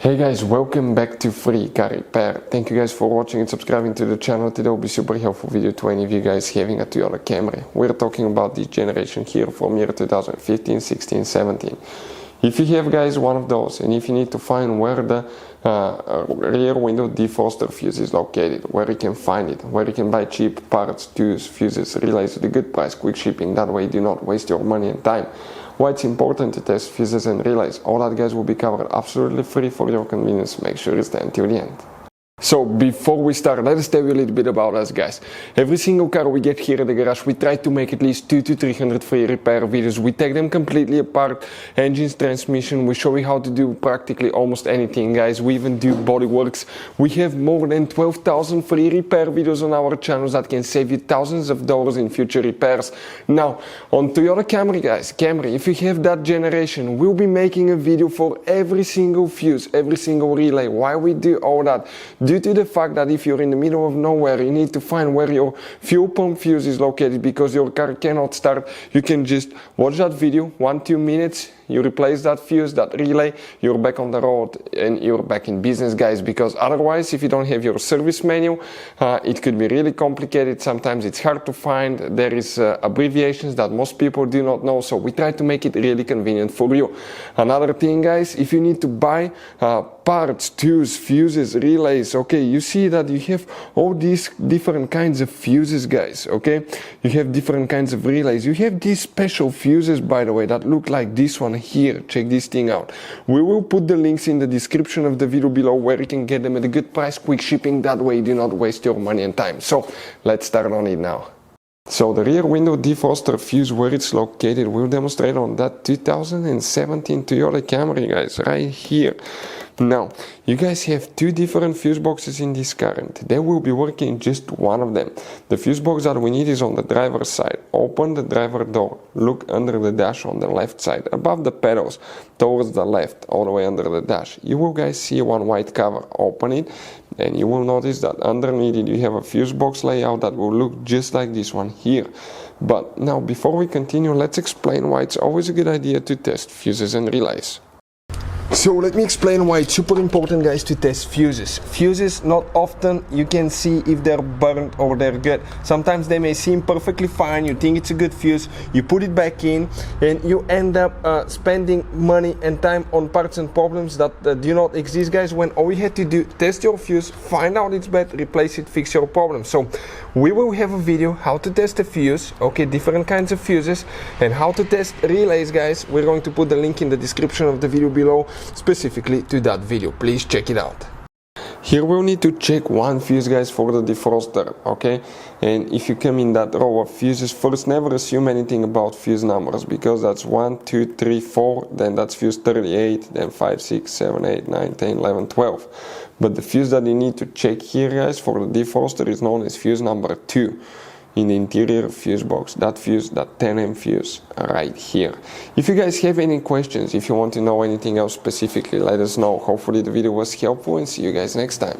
Hey guys, welcome back to Free Car Repair. Thank you guys for watching and subscribing to the channel. Today will be super helpful video to any of you guys having a Toyota Camry. We're talking about this generation here from year 2015, 16, 17. If you have guys one of those, and if you need to find where the rear window defroster fuse is located, where you can find it, where you can buy cheap parts, tools, fuses, relays at a good price, quick shipping, that way you do not waste your money and time. Why it's important to test fuses and relays, all that guys will be covered absolutely free for your convenience. Make sure you stay until the end. So before we start, let us tell you a little bit about us guys. Every single car we get here at the garage, we try to make at least 200 to 300 free repair videos. We take them completely apart, engines, transmission, we show you how to do practically almost anything guys. We even do body works. We have more than 12,000 free repair videos on our channels that can save you thousands of dollars in future repairs. Now on Toyota Camry guys, if you have that generation, we'll be making a video for every single fuse, every single relay. Why we do all that? Due to the fact that if you're in the middle of nowhere, you need to find where your fuel pump fuse is located because your car cannot start. You can just watch that video, 1-2 minutes, you replace that fuse, that relay, you're back on the road and you're back in business guys, because otherwise if you don't have your service manual, it could be really complicated. Sometimes it's hard to find. There is abbreviations that most people do not know, so we try to make it really convenient for you. Another thing guys, if you need to buy parts, tools, fuses, relays, okay, you see that you have all these different kinds of fuses guys, okay, you have different kinds of relays, you have these special fuses by the way that look like this one here. Check this thing out. We will put the links in the description of the video below where you can get them at a good price, quick shipping, that way you do not waste your money and time. So let's start on it now. So the rear window defroster fuse, where it's located, we'll demonstrate on that 2017 Toyota Camry guys, right here. Now, you guys have two different fuse boxes in this car and they will be working just one of them. The fuse box that we need is on the driver's side. Open the driver door, look under the dash on the left side, above the pedals, towards the left, all the way under the dash. You will guys see one white cover. Open it and you will notice that underneath it you have a fuse box layout that will look just like this one here. But now before we continue, let's explain why it's always a good idea to test fuses and relays. So let me explain why it's super important guys to test fuses. Fuses, not often you can see if they're burnt or they're good. Sometimes they may seem perfectly fine, you think it's a good fuse, you put it back in and you end up spending money and time on parts and problems that do not exist guys, when all you had to do, test your fuse, find out it's bad, replace it, fix your problem. So we will have a video how to test a fuse, okay, different kinds of fuses, and how to test relays guys. We're going to put the link in the description of the video below specifically to that video. Please check it out. Here we'll need to check one fuse guys for the defroster, okay? And if you come in that row of fuses, first never assume anything about fuse numbers, because that's 1, 2, 3, 4, then that's fuse 38, then 5, 6, 7, 8, 9, 10, 11, 12. But the fuse that you need to check here guys for the defroster is known as fuse number 2. In the interior fuse box, that fuse, that 10M fuse right here. If you guys have any questions, if you want to know anything else specifically, let us know. Hopefully the video was helpful and see you guys next time.